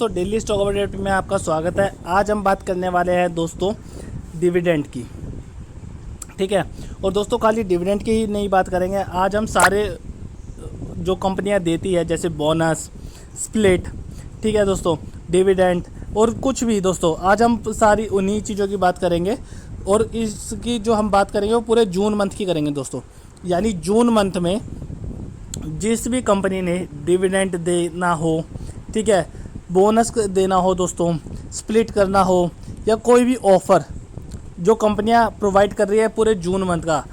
दोस्तों, daily stock update में आपका स्वागत है। आज हम बात करने वाले हैं दोस्तों डिविडेंड की, ठीक है। और दोस्तों खाली डिविडेंड की ही नहीं बात करेंगे, आज हम सारे जो कंपनियां देती है जैसे बोनस, स्प्लिट, ठीक है दोस्तों, डिविडेंड और कुछ भी दोस्तों, आज हम सारी उन्हीं चीज़ों की बात करेंगे। और इसकी जो हम बात करेंगे वो पूरे जून मंथ की करेंगे दोस्तों। यानी जून मंथ में जिस भी कंपनी ने डिविडेंड देना हो, ठीक है, बोनस देना हो दोस्तों, स्प्लिट करना हो या कोई भी ऑफ़र जो कंपनियां प्रोवाइड कर रही है पूरे जून मंथ का,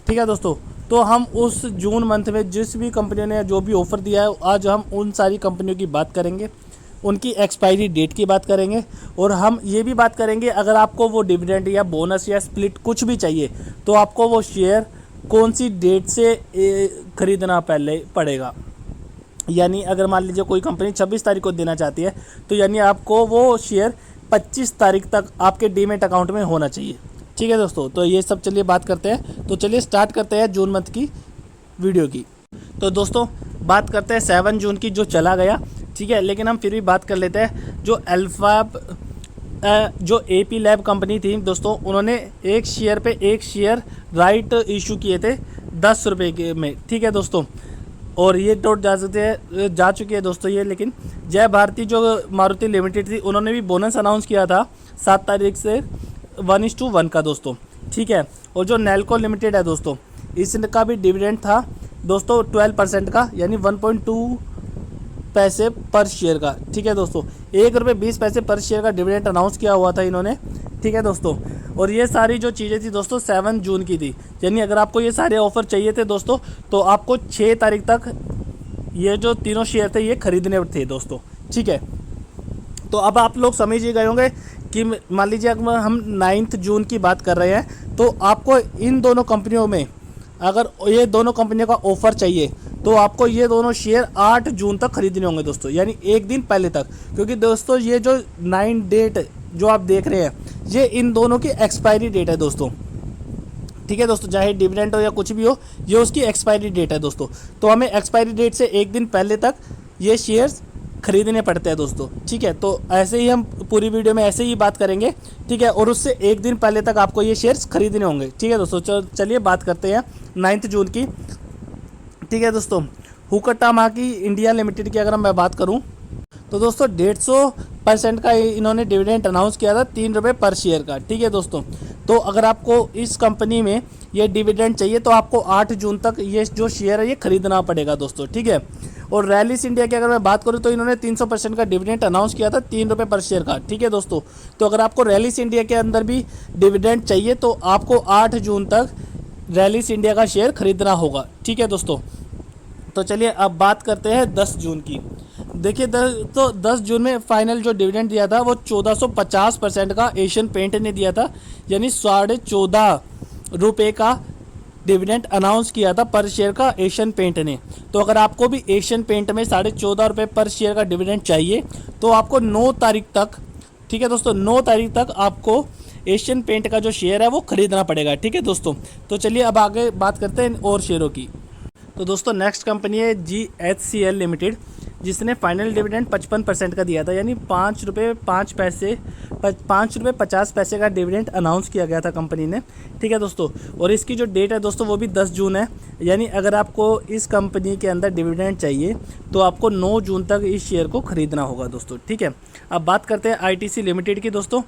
ठीक है दोस्तों, तो हम उस जून मंथ में जिस भी कंपनियों ने जो भी ऑफ़र दिया है, आज हम उन सारी कंपनियों की बात करेंगे, उनकी एक्सपायरी डेट की बात करेंगे। और हम ये भी बात करेंगे अगर आपको वो डिविडेंड या बोनस या स्प्लिट कुछ भी चाहिए तो आपको वो शेयर कौन सी डेट से ख़रीदना पहले पड़ेगा। यानी अगर मान लीजिए कोई कंपनी 26 तारीख को देना चाहती है तो यानी आपको वो शेयर 25 तारीख तक आपके डीमैट अकाउंट में होना चाहिए, ठीक है दोस्तों। तो ये सब चलिए बात करते हैं। तो चलिए स्टार्ट करते हैं जून मंथ की वीडियो की। तो दोस्तों बात करते हैं 7 जून की जो चला गया, ठीक है, लेकिन हम फिर भी बात कर लेते हैं जो अल्फाब जो AP लैब कंपनी थी दोस्तों, उन्होंने एक शेयर राइट इशू किए थे 10 रुपये के में, ठीक है दोस्तों। और ये डॉट जा चुकी है दोस्तों ये। लेकिन जय भारती जो मारुति लिमिटेड थी, उन्होंने भी बोनस अनाउंस किया था 7 तारीख से 1:1 का दोस्तों, ठीक है। और जो नेल्को लिमिटेड है दोस्तों, इसका भी डिविडेंड था दोस्तों 12% का, यानी 1.2 पैसे पर शेयर का, ठीक है दोस्तों। 1 रुपये 20 पैसे पर शेयर का डिविडेंड अनाउंस किया हुआ था इन्होंने, ठीक है दोस्तों। और ये सारी जो चीज़ें थी दोस्तों 7 जून की थी। यानी अगर आपको ये सारे ऑफ़र चाहिए थे दोस्तों तो आपको 6 तारीख तक ये जो तीनों शेयर थे ये खरीदने थे दोस्तों, ठीक है। तो अब आप लोग समझ ही गए होंगे कि मान लीजिए अगर हम 9 जून की बात कर रहे हैं तो आपको इन दोनों कंपनियों में अगर ये दोनों कंपनियों का ऑफ़र चाहिए तो आपको ये दोनों शेयर 8 जून तक खरीदने होंगे दोस्तों, यानी एक दिन पहले तक। क्योंकि दोस्तों ये जो 9 डेट जो आप देख रहे हैं ये इन दोनों की एक्सपायरी डेट है दोस्तों, ठीक है दोस्तों। चाहे डिविडेंड हो या कुछ भी हो, ये उसकी एक्सपायरी डेट है दोस्तों। तो हमें एक्सपायरी डेट से एक दिन पहले तक ये शेयर्स खरीदने पड़ते हैं दोस्तों, ठीक है। तो ऐसे ही हम पूरी वीडियो में ऐसे ही बात करेंगे, ठीक है। और उससे एक दिन पहले तक आपको ये शेयर्स खरीदने होंगे, ठीक है दोस्तों। चलिए बात करते हैं 9 जून की, ठीक है दोस्तों। हुक्काटामाकी इंडिया लिमिटेड की अगर मैं बात करूं तो दोस्तों 150% का इन्होंने डिविडेंड अनाउंस किया था 3 रुपये पर शेयर का, ठीक है दोस्तों। तो अगर आपको इस कंपनी में ये डिविडेंड चाहिए तो आपको 8 जून तक ये जो शेयर है ये खरीदना पड़ेगा दोस्तों, ठीक है। और रैलिस इंडिया की अगर मैं बात करूं तो इन्होंने 300% का डिविडेंड अनाउंस किया था 3 रुपये पर शेयर का, ठीक है दोस्तों। तो अगर आपको रैलिस इंडिया के अंदर भी डिविडेंड चाहिए तो आपको 8 जून तक रैलिस इंडिया का शेयर खरीदना होगा, ठीक है दोस्तों। तो चलिए अब बात करते हैं 10 जून की। देखिए तो 10 जून में फाइनल जो डिविडेंड दिया था वो 1450% का एशियन पेंट ने दिया था, यानी 14.5 रुपये का डिविडेंड अनाउंस किया था पर शेयर का एशियन पेंट ने। तो अगर आपको भी एशियन पेंट में 14.5 रुपये पर शेयर का डिविडेंड चाहिए तो आपको 9 तारीख तक, ठीक है दोस्तों, 9 तारीख तक आपको एशियन पेंट का जो शेयर है वो खरीदना पड़ेगा, ठीक है दोस्तों। तो चलिए अब आगे बात करते हैं और शेयरों की। तो दोस्तों नेक्स्ट कंपनी है GHCL लिमिटेड, जिसने फाइनल डिविडेंड 55% का दिया था, यानी 5 रुपये 50 पैसे का डिविडेंड अनाउंस किया गया था कंपनी ने, ठीक है दोस्तों। और इसकी जो डेट है दोस्तों वो भी 10 जून है। यानी अगर आपको इस कंपनी के अंदर डिविडेंड चाहिए तो आपको 9 जून तक इस शेयर को खरीदना होगा दोस्तों, ठीक है। अब बात करते हैं ITC लिमिटेड की दोस्तों।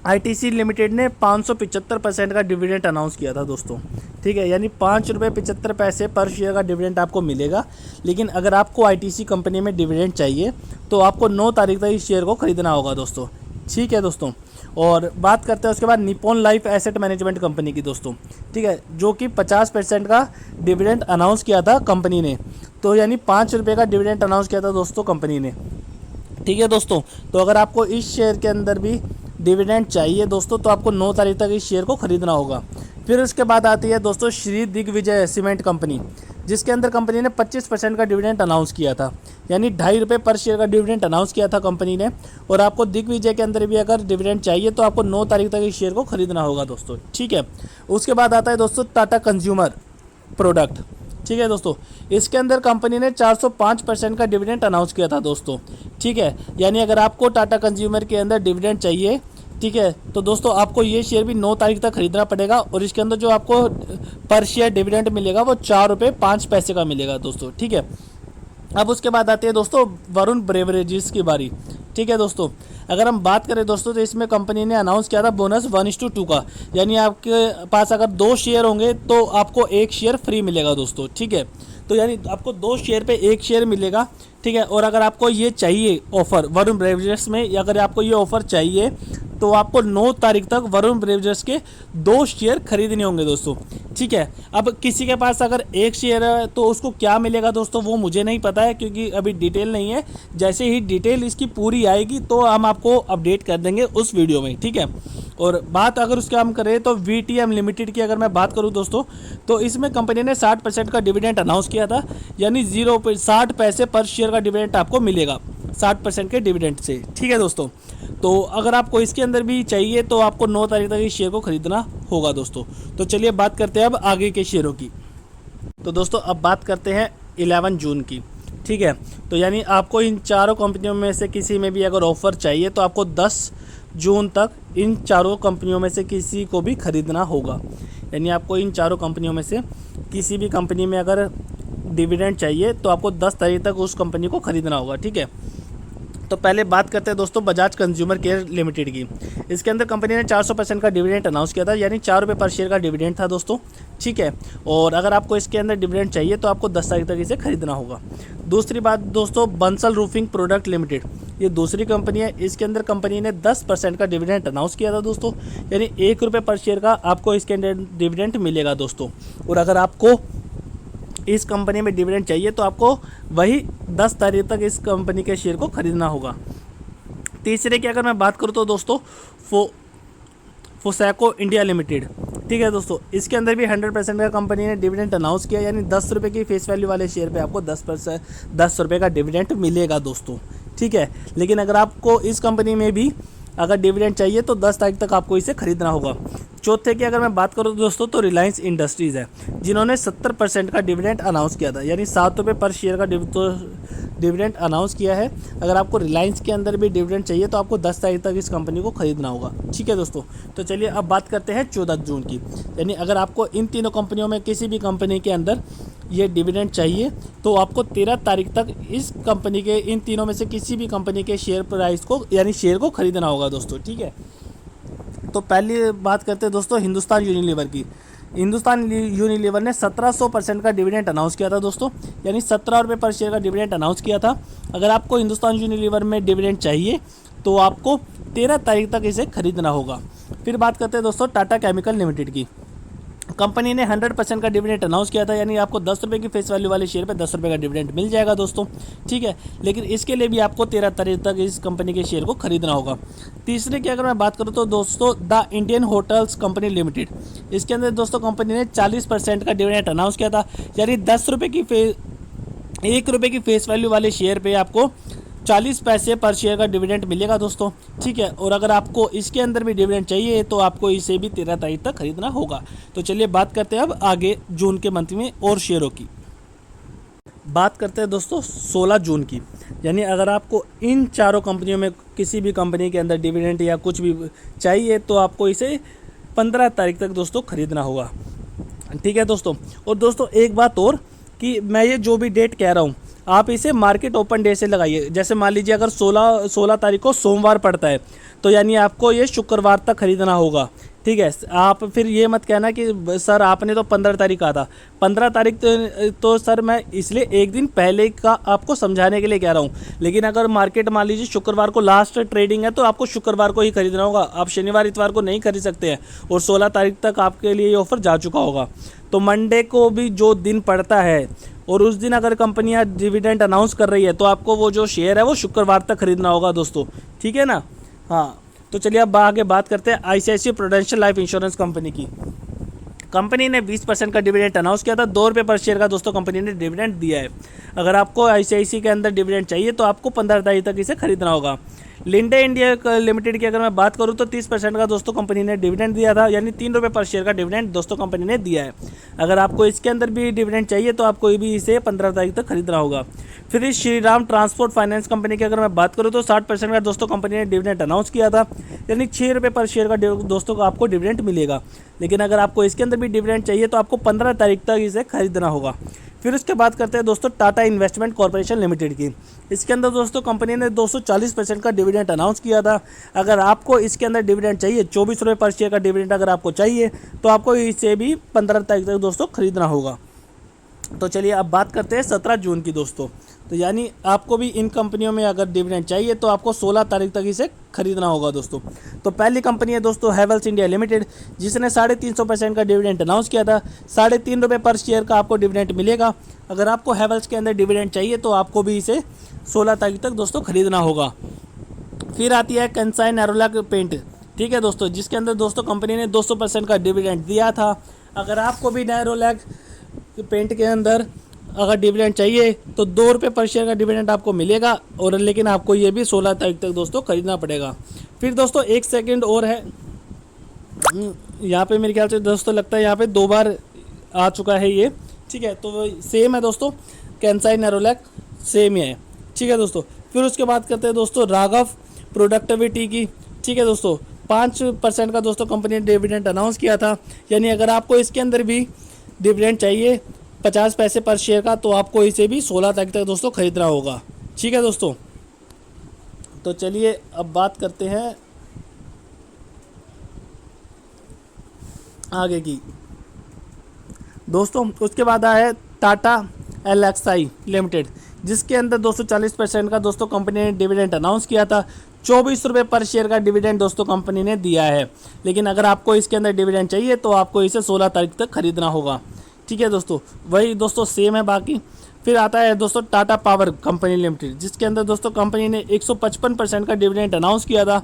ITC लिमिटेड ने 575% का डिविडेंड अनाउंस किया था दोस्तों, ठीक है। यानी 5 रुपये 75 पैसे पर शेयर का डिविडेंड आपको मिलेगा। लेकिन अगर आपको ITC कंपनी में डिविडेंड चाहिए तो आपको 9 तारीख तक इस शेयर को खरीदना होगा दोस्तों, ठीक है दोस्तों। और बात करते हैं उसके बाद Nippon life asset management company की दोस्तों, ठीक है, जो कि 50% का डिविडेंड अनाउंस किया था कंपनी ने। तो यानी 5 रुपये का डिविडेंड अनाउंस किया था दोस्तों कंपनी ने, ठीक है दोस्तों। तो अगर आपको इस शेयर के अंदर भी डिविडेंड चाहिए दोस्तों तो आपको 9 तारीख तक इस शेयर को खरीदना होगा। फिर उसके बाद आती है दोस्तों श्री दिग्विजय सीमेंट कंपनी, जिसके अंदर कंपनी ने 25% का डिविडेंड अनाउंस किया था, यानी 2.5 रुपये पर शेयर का डिविडेंड अनाउंस किया था कंपनी ने। और आपको दिग्विजय के अंदर भी अगर डिविडेंड चाहिए तो आपको 9 तारीख तक इस शेयर को खरीदना होगा दोस्तों, ठीक है। उसके बाद आता है दोस्तों टाटा कंज्यूमर प्रोडक्ट, ठीक है दोस्तों। इसके अंदर कंपनी ने 405% का डिविडेंड अनाउंस किया था दोस्तों, ठीक है। यानी अगर आपको टाटा कंज्यूमर के अंदर डिविडेंड चाहिए, ठीक है, तो दोस्तों आपको ये शेयर भी 9 तारीख तक खरीदना पड़ेगा और इसके अंदर जो आपको पर शेयर डिविडेंड मिलेगा वो 4 रुपये 5 पैसे का मिलेगा दोस्तों, ठीक है। अब उसके बाद आती है दोस्तों वरुण ब्रेवरेजेस की बारी, ठीक है दोस्तों। अगर हम बात करें दोस्तों तो इसमें कंपनी ने अनाउंस किया था बोनस 1:2 का, यानी आपके पास अगर 2 शेयर होंगे तो आपको 1 शेयर फ्री मिलेगा दोस्तों, ठीक है। तो यानी आपको 2 शेयर पे 1 शेयर मिलेगा, ठीक है। और अगर आपको ये चाहिए ऑफर वरुण ब्रेवरेजेस में, या अगर आपको ये ऑफर चाहिए तो आपको 9 तारीख तक वरुण ब्रेवरेजेस के 2 शेयर खरीदने होंगे दोस्तों, ठीक है। अब किसी के पास अगर 1 शेयर है तो उसको क्या मिलेगा दोस्तों वो मुझे नहीं पता है, क्योंकि अभी डिटेल नहीं है। जैसे ही डिटेल इसकी पूरी आएगी तो हम आपको अपडेट कर देंगे उस वीडियो में, ठीक है। और बात अगर उसका हम करें तो VTM लिमिटेड की अगर मैं बात करूं दोस्तों, तो इसमें कंपनी ने 60% का डिविडेंड अनाउंस किया था, यानी 60 पैसे पर शेयर का डिविडेंड आपको मिलेगा 60% के डिविडेंड से, ठीक है दोस्तों। तो अगर आपको इसके अंदर भी चाहिए तो आपको 9 तारीख तक इस शेयर को खरीदना होगा दोस्तों। तो चलिए बात करते हैं अब आगे के शेयरों की। तो दोस्तों अब बात करते हैं 11 जून की, ठीक है। तो यानी आपको इन चारों कंपनियों में से किसी में भी अगर ऑफ़र चाहिए तो आपको 10 जून तक इन चारों कंपनियों में से किसी को भी खरीदना होगा। यानी आपको इन चारों कंपनियों में से किसी भी कंपनी में अगर डिविडेंड चाहिए तो आपको 10 तारीख तक उस कंपनी को खरीदना होगा, ठीक है। तो पहले बात करते हैं दोस्तों बजाज कंज्यूमर केयर लिमिटेड की। इसके अंदर कंपनी ने 400% का डिविडेंड अनाउंस किया था, यानी 4 रुपये पर शेयर का डिविडेंड था दोस्तों, ठीक है। और अगर आपको इसके अंदर डिविडेंड चाहिए तो आपको 10 तारीख तक इसे खरीदना होगा। दूसरी बात दोस्तों बंसल रूफिंग प्रोडक्ट लिमिटेड, ये दूसरी कंपनी है। इसके अंदर कंपनी ने 10% का डिविडेंड अनाउंस किया था दोस्तों, यानी 1 रुपये पर शेयर का आपको इसके अंदर डिविडेंड मिलेगा दोस्तों। और अगर आपको इस कंपनी में डिविडेंड चाहिए तो आपको वही 10 तारीख तक इस कंपनी के शेयर को खरीदना होगा। तीसरे की अगर मैं बात करूँ तो दोस्तों फोसैको इंडिया लिमिटेड, ठीक है दोस्तों। इसके अंदर भी 100% का कंपनी ने डिविडेंड अनाउंस किया, यानी 10 रुपये की फेस वैल्यू वाले शेयर पे आपको 10 रुपये का डिविडेंड मिलेगा दोस्तों, ठीक है। लेकिन अगर आपको इस कंपनी में भी अगर डिविडेंड चाहिए तो 10 तारीख तक आपको इसे खरीदना होगा। चौथे की अगर मैं बात करूँ दोस्तों तो रिलायंस इंडस्ट्रीज़ है, जिन्होंने 70% का डिविडेंड अनाउंस किया था, यानी 7 रुपये पर शेयर का डिविडेंड अनाउंस किया है। अगर आपको रिलायंस के अंदर भी डिविडेंड चाहिए तो आपको 10 तारीख तक इस कंपनी को खरीदना होगा, ठीक है दोस्तों। तो चलिए अब बात करते हैं 14 जून की, यानी अगर आपको इन तीनों कंपनियों में किसी भी कंपनी के अंदर ये डिविडेंड चाहिए तो आपको 13 तारीख तक इस कंपनी के इन तीनों में से किसी भी कंपनी के शेयर प्राइस को यानी शेयर को खरीदना होगा दोस्तों, ठीक है। तो पहली बात करते हैं दोस्तों हिंदुस्तान यूनिलीवर की। हिंदुस्तान यूनिलीवर ने 1700% का डिविडेंड अनाउंस किया था दोस्तों, यानी 17 रुपये पर शेयर का डिविडेंड अनाउंस किया था। अगर आपको हिंदुस्तान यूनिलीवर में डिविडेंड चाहिए तो आपको 13 तारीख तक इसे खरीदना होगा। फिर बात करते हैं दोस्तों टाटा केमिकल लिमिटेड की। कंपनी ने 100% का डिविडेंड अनाउंस किया था, यानी आपको 10 रुपये की फेस वैल्यू वाले शेयर पे 10 रुपये का डिविडेंड मिल जाएगा दोस्तों, ठीक है। लेकिन इसके लिए भी आपको 13 तारीख तक इस कंपनी के शेयर को खरीदना होगा। तीसरे की अगर मैं बात करूँ तो दोस्तों the Indian hotels company limited, इसके अंदर दोस्तों कंपनी ने 40% का डिविडेंड अनाउंस किया था, यानी 1 रुपये की फेस वैल्यू वाले शेयर पे आपको 40 पैसे पर शेयर का डिविडेंड मिलेगा दोस्तों, ठीक है। और अगर आपको इसके अंदर भी डिविडेंड चाहिए तो आपको इसे भी 13 तारीख तक खरीदना होगा। तो चलिए बात करते हैं अब आगे जून के मंथ में और शेयरों की। बात करते हैं दोस्तों 16 जून की, यानी अगर आपको इन चारों कंपनियों में किसी भी कंपनी के अंदर डिविडेंड या कुछ भी चाहिए तो आपको इसे 15 तारीख तक दोस्तों खरीदना होगा, ठीक है दोस्तों। और दोस्तों एक बात और कि मैं ये जो भी डेट कह रहा हूँ आप इसे मार्केट ओपन डे से लगाइए। जैसे मान लीजिए अगर 16 तारीख को सोमवार पड़ता है तो यानी आपको ये शुक्रवार तक खरीदना होगा, ठीक है। आप फिर ये मत कहना कि सर आपने तो 15 तारीख कहा था। 15 तारीख तो सर मैं इसलिए एक दिन पहले का आपको समझाने के लिए कह रहा हूँ। लेकिन अगर मार्केट मान लीजिए शुक्रवार को लास्ट ट्रेडिंग है तो आपको शुक्रवार को ही खरीदना होगा, आप शनिवार इतवार को नहीं खरीद सकते हैं। और 16 तारीख तक आपके लिए ये ऑफ़र जा चुका होगा। तो मंडे को भी जो दिन पड़ता है और उस दिन अगर कंपनियां डिविडेंड अनाउंस कर रही है तो आपको वो जो शेयर है वो शुक्रवार तक खरीदना होगा दोस्तों, ठीक है ना। हाँ तो चलिए अब आगे बात करते हैं ICICI prudential life insurance company की। कंपनी ने 20% का डिविडेंड अनाउंस किया था, 2 रुपये पर शेयर का दोस्तों कंपनी ने डिविडेंड दिया है। अगर आपको आईसीआईसी के अंदर डिविडेंड चाहिए तो आपको 15 तारीख तक इसे खरीदना होगा। लिंडे इंडिया लिमिटेड की अगर मैं बात करूं तो 30% का दोस्तों कंपनी ने डिविडेंड दिया था, यानी 3 रुपये पर शेयर का डिविडेंड दोस्तों कंपनी ने दिया है। अगर आपको इसके अंदर भी डिविडेंड चाहिए तो आपको भी इसे 15 तारीख तक खरीदना होगा। फिर इस श्रीराम ट्रांसपोर्ट फाइनेंस कंपनी की अगर मैं बात करूं तो 60% का दोस्तों कंपनी ने डिविडेंड अनाउंस किया था, यानी 6 रुपये पर शेयर का दोस्तों को आपको डिविडेंड मिलेगा। लेकिन अगर आपको इसके अंदर भी डिविडेंड चाहिए तो आपको 15 तारीख तक इसे खरीदना होगा। फिर उसके बाद करते हैं दोस्तों टाटा इन्वेस्टमेंट कॉर्पोरेशन लिमिटेड की। इसके अंदर दोस्तों कंपनी ने 240% का डिविडेंड अनाउंस किया था। अगर आपको इसके अंदर डिविडेंड चाहिए, 24 रुपये पर शेयर का डिविडेंड अगर आपको चाहिए तो आपको इसे भी 15 तारीख तक दोस्तों खरीदना होगा। तो चलिए अब बात करते हैं 17 जून की दोस्तों। तो यानी आपको भी इन कंपनियों में अगर डिविडेंड चाहिए तो आपको 16 तारीख तक इसे खरीदना होगा दोस्तों। तो पहली कंपनी है दोस्तों हैवेल्स इंडिया लिमिटेड, जिसने 350% का डिविडेंड अनाउंस किया था। 3.5 रुपये पर शेयर का आपको डिविडेंड मिलेगा। अगर आपको हैवेल्स के अंदर डिविडेंड चाहिए तो आपको भी इसे 16 तारीख तक दोस्तों खरीदना होगा। फिर आती है कंसाई नेरोलैक पेंट, ठीक है दोस्तों, जिसके अंदर दोस्तों कंपनी ने 200% का डिविडेंड दिया था। अगर आपको भी नेरोलैक पेंट के अंदर अगर डिविडेंड चाहिए तो 2 रुपये पर शेयर का डिविडेंड आपको मिलेगा, और लेकिन आपको ये भी 16 तारीख तक दोस्तों खरीदना पड़ेगा। फिर दोस्तों एक सेकंड और है, यहाँ पे मेरे ख्याल से दोस्तों लगता है यहाँ पे 2 बार आ चुका है ये, ठीक है। तो सेम है दोस्तों, कंसाई नेरोलैक सेम ही है, ठीक है दोस्तों। फिर उसके बाद करते हैं दोस्तों राघव प्रोडक्टिविटी की, ठीक है दोस्तों। 5% का दोस्तों कंपनी ने डिविडेंड अनाउंस किया था, यानी अगर आपको इसके अंदर भी डिविडेंड चाहिए 50 पैसे पर शेयर का तो आपको इसे भी 16 तारीख तक दोस्तों खरीदना होगा, ठीक है दोस्तों। तो चलिए अब बात करते हैं आगे की दोस्तों। उसके बाद आया है टाटा एलएक्सआई लिमिटेड, जिसके अंदर 240% का दोस्तों कंपनी ने डिविडेंड अनाउंस किया था। 24 रुपये पर शेयर का डिविडेंड दोस्तों कंपनी ने दिया है। लेकिन अगर आपको इसके अंदर डिविडेंड चाहिए तो आपको इसे 16 तारीख तक खरीदना होगा, ठीक है दोस्तों। वही दोस्तों सेम है बाकी। फिर आता है दोस्तों टाटा पावर कंपनी लिमिटेड, जिसके अंदर दोस्तों कंपनी ने 155% का डिविडेंड अनाउंस किया था।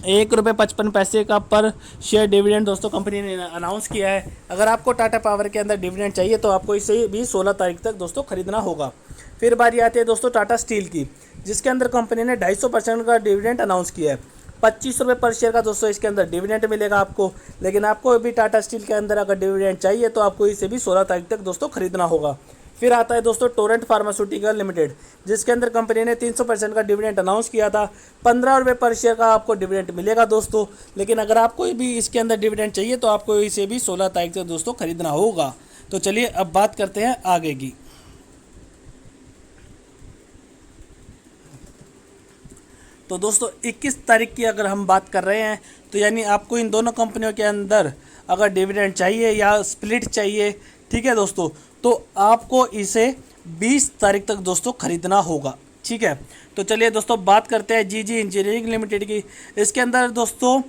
1.55 रुपये का पर शेयर डिविडेंड दोस्तों कंपनी ने अनाउंस किया है। अगर आपको टाटा पावर के अंदर डिविडेंड चाहिए तो आपको इसे भी 16 तारीख तक दोस्तों खरीदना होगा। फिर बारी आती है दोस्तों टाटा स्टील की, जिसके अंदर कंपनी ने 250% का डिविडेंड अनाउंस किया है। 25 रुपये पर शेयर का दोस्तों इसके अंदर डिविडेंड मिलेगा आपको। लेकिन आपको भी टाटा स्टील के अंदर अगर डिविडेंड चाहिए तो आपको इसे भी 16 तारीख तक दोस्तों खरीदना होगा। फिर आता है दोस्तों टोरेंट फार्मास्यूटिकल लिमिटेड, जिसके अंदर कंपनी ने 300% का डिविडेंड अनाउंस किया था। 15 रुपये पर शेयर का आपको डिविडेंड मिलेगा दोस्तों। लेकिन अगर आपको भी इसके अंदर डिविडेंड चाहिए तो आपको इसे भी 16 तारीख तक दोस्तों खरीदना होगा। तो चलिए अब बात करते हैं आगे की। तो दोस्तों 21 तारीख की अगर हम बात कर रहे हैं तो यानी आपको इन दोनों कंपनियों के अंदर अगर डिविडेंड चाहिए या स्प्लिट चाहिए, ठीक है दोस्तों, तो आपको इसे 20 तारीख तक दोस्तों खरीदना होगा, ठीक है। तो चलिए दोस्तों बात करते हैं जीजी इंजीनियरिंग लिमिटेड की। इसके अंदर दोस्तों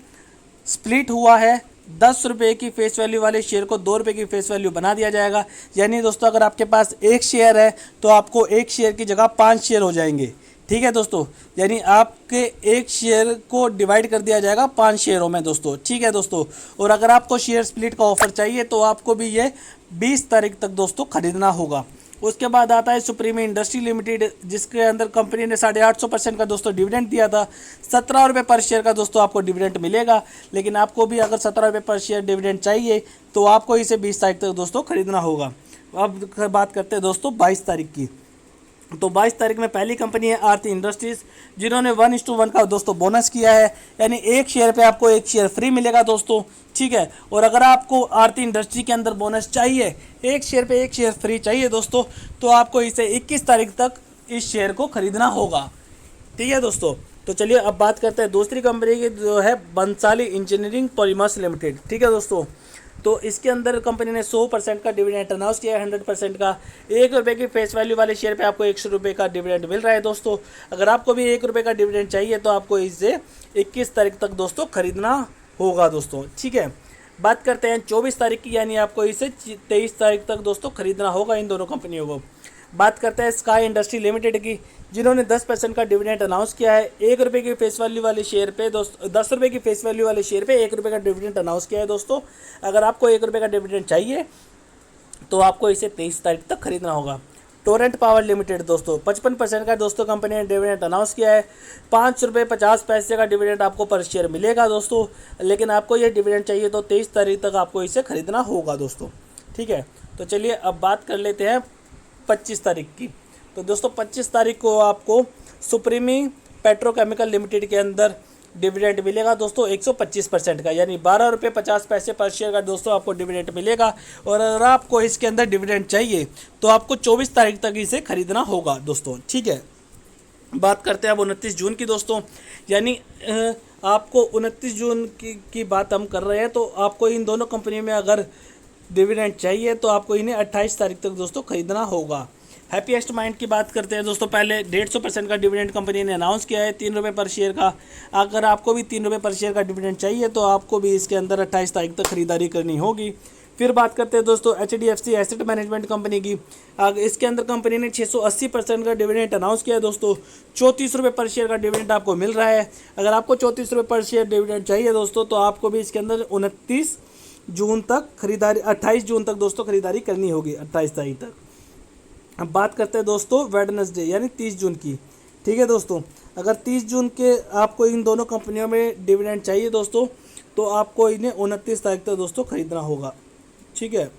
स्प्लिट हुआ है। 10 रुपये की फेस वैल्यू वाले शेयर को 2 रुपये की फेस वैल्यू बना दिया जाएगा। यानी दोस्तों अगर आपके पास एक शेयर है तो आपको एक शेयर की जगह 5 शेयर हो जाएंगे, ठीक है दोस्तों। यानी आपके एक शेयर को डिवाइड कर दिया जाएगा 5 शेयरों में दोस्तों, ठीक है दोस्तों। और अगर आपको शेयर स्प्लिट का ऑफर चाहिए तो आपको भी ये 20 तारीख तक दोस्तों खरीदना होगा। उसके बाद आता है सुप्रीम इंडस्ट्री लिमिटेड, जिसके अंदर कंपनी ने 850% का दोस्तों डिविडेंड दिया था। 17 रुपये पर शेयर का दोस्तों आपको डिविडेंड मिलेगा। लेकिन आपको भी अगर 17 रुपये पर शेयर डिविडेंड चाहिए तो आपको इसे 20 तारीख तक दोस्तों खरीदना होगा। अब बात करते हैं दोस्तों 22 तारीख की। तो 22 तारीख में पहली कंपनी है आरती इंडस्ट्रीज़, जिन्होंने 1:1 का दोस्तों बोनस किया है। यानी एक शेयर पे आपको एक शेयर फ्री मिलेगा दोस्तों, ठीक है। और अगर आपको आरती इंडस्ट्री के अंदर बोनस चाहिए, एक शेयर पे एक शेयर फ्री चाहिए दोस्तों, तो आपको इसे 21 तारीख तक इस शेयर को खरीदना होगा, ठीक है दोस्तों। तो चलिए अब बात करते हैं दूसरी कंपनी की, जो है बंसाली इंजीनियरिंग पॉलीमर्स लिमिटेड, ठीक है दोस्तों। तो इसके अंदर कंपनी ने 100% का डिविडेंड अनाउंस किया है, 100% का। 1 रुपये की फेस वैल्यू वाले शेयर पे आपको 100 रुपये का डिविडेंड मिल रहा है दोस्तों। अगर आपको भी 1 रुपये का डिविडेंड चाहिए तो आपको इसे 21 तारीख तक दोस्तों खरीदना होगा दोस्तों, ठीक है। बात करते हैं 24 तारीख की, यानी आपको इसे 23 तारीख तक दोस्तों खरीदना होगा इन दोनों कंपनियों को। बात करते हैं स्काई इंडस्ट्री लिमिटेड की, जिन्होंने 10% का डिविडेंड अनाउंस किया है। 1 रुपये की फेस वैल्यू वाले शेयर पे दोस्तों, 10 रुपये की फेस वैल्यू वाले शेयर पे 1 रुपये का डिविडेंड अनाउंस किया है दोस्तों। अगर आपको 1 रुपये का डिविडेंड चाहिए तो आपको इसे 23 तारीख तक खरीदना होगा। टोरेंट पावर लिमिटेड दोस्तों 55% का दोस्तों कंपनी ने डिविडेंड अनाउंस किया है। 5 रुपये 50 पैसे का डिविडेंड आपको पर शेयर मिलेगा दोस्तों, लेकिन आपको ये डिविडेंड चाहिए तो 23 तारीख तक आपको इसे खरीदना होगा दोस्तों। ठीक है, तो चलिए अब बात कर लेते हैं 25 तारीख की। तो दोस्तों 25 तारीख को आपको सुप्रीमी पेट्रोकेमिकल लिमिटेड के अंदर डिविडेंड मिलेगा दोस्तों 125% का, यानी 12 रुपये 50 पैसे पर शेयर का दोस्तों आपको डिविडेंड मिलेगा। और अगर आपको इसके अंदर डिविडेंड चाहिए तो आपको 24 तारीख तक इसे खरीदना होगा दोस्तों। ठीक है, बात करते हैं अब 29 जून की दोस्तों, यानी आपको 29 जून की बात हम कर रहे हैं। तो आपको इन दोनों कंपनी में अगर डिविडेंड चाहिए तो आपको इन्हें 28 तारीख तक दोस्तों खरीदना होगा। हैप्पीएस्ट माइंड की बात करते हैं दोस्तों। पहले 150% का डिविडेंड कंपनी ने अनाउंस किया है 3 रुपये पर शेयर का। अगर आपको भी 3 रुपये पर शेयर का डिविडेंड चाहिए तो आपको भी इसके अंदर 28 तारीख तक खरीदारी करनी होगी। फिर बात करते हैं दोस्तों HDFC एसेट मैनेजमेंट कंपनी की। इसके अंदर कंपनी ने 680% का डिविडेंड अनाउंस किया है दोस्तों। 34 रुपये पर शेयर का डिविडेंड आपको मिल रहा है। अगर आपको 34 रुपये पर शेयर डिविडेंड चाहिए दोस्तों तो आपको भी इसके अंदर 29 जून तक खरीदारी, 28 जून तक दोस्तों खरीदारी करनी होगी, 28 तारीख तक। अब बात करते हैं दोस्तों वेडनेसडे यानी 30 जून की। ठीक है दोस्तों, अगर 30 जून के आपको इन दोनों कंपनियों में डिविडेंड चाहिए दोस्तों तो आपको इन्हें 29 तारीख तक दोस्तों खरीदना होगा। ठीक है,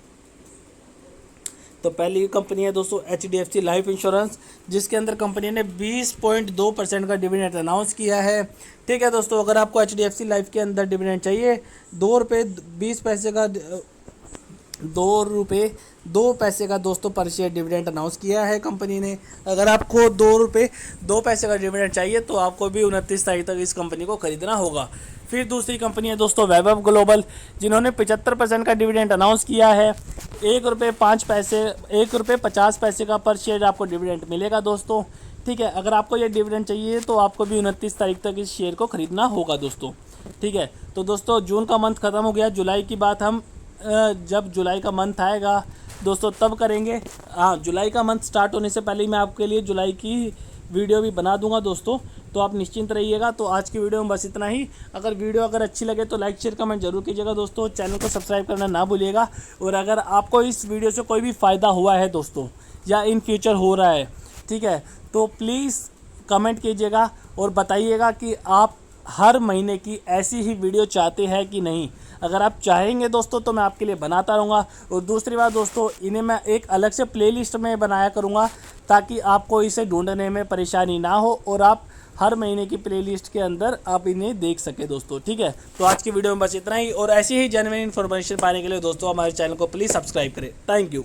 तो पहली कंपनी है दोस्तों HDFC लाइफ इंश्योरेंस, जिसके अंदर कंपनी ने 20.2% का डिविडेंड अनाउंस किया है। ठीक है दोस्तों, अगर आपको HDFC लाइफ के अंदर डिविडेंड चाहिए 2 रुपये 20 पैसे का 2 रुपये 2 पैसे का दोस्तों पर शेयर डिविडेंड अनाउंस किया है कंपनी ने। अगर आपको 2 रुपये 2 पैसे का डिविडेंड चाहिए तो आपको भी 29 तारीख तक इस कंपनी को खरीदना होगा। फिर दूसरी कंपनी है दोस्तों वैभव ग्लोबल, जिन्होंने 75% का डिविडेंड अनाउंस किया है। 1 रुपये 5 पैसे 1 रुपये 50 पैसे का पर शेयर आपको डिविडेंड मिलेगा दोस्तों। ठीक है, अगर आपको ये डिविडेंड चाहिए तो आपको भी 29 तारीख तक इस शेयर को खरीदना होगा दोस्तों। ठीक है, तो दोस्तों जून का मंथ ख़त्म हो गया। जुलाई की बात हम जब जुलाई का मंथ आएगा दोस्तों तब करेंगे। हाँ, जुलाई का मंथ स्टार्ट होने से पहले ही मैं आपके लिए जुलाई की वीडियो भी बना दूंगा दोस्तों, तो आप निश्चिंत रहिएगा। तो आज की वीडियो में बस इतना ही। अगर वीडियो अच्छी लगे तो लाइक शेयर कमेंट जरूर कीजिएगा दोस्तों। चैनल को सब्सक्राइब करना ना भूलिएगा। और अगर आपको इस वीडियो से कोई भी फ़ायदा हुआ है दोस्तों या इन फ्यूचर हो रहा है, ठीक है, तो प्लीज़ कमेंट कीजिएगा और बताइएगा कि आप हर महीने की ऐसी ही वीडियो चाहते हैं कि नहीं। अगर आप चाहेंगे दोस्तों तो मैं आपके लिए बनाता रहूँगा। और दूसरी बात दोस्तों, इन्हें मैं एक अलग से प्लेलिस्ट में बनाया करूँगा ताकि आपको इसे ढूंढने में परेशानी ना हो और आप हर महीने की प्लेलिस्ट के अंदर आप इन्हें देख सके दोस्तों। ठीक है, तो आज की वीडियो में बस इतना ही। और ऐसी ही जेन्युइन इन्फॉर्मेशन पाने के लिए दोस्तों हमारे चैनल को प्लीज़ सब्सक्राइब करें। Thank you.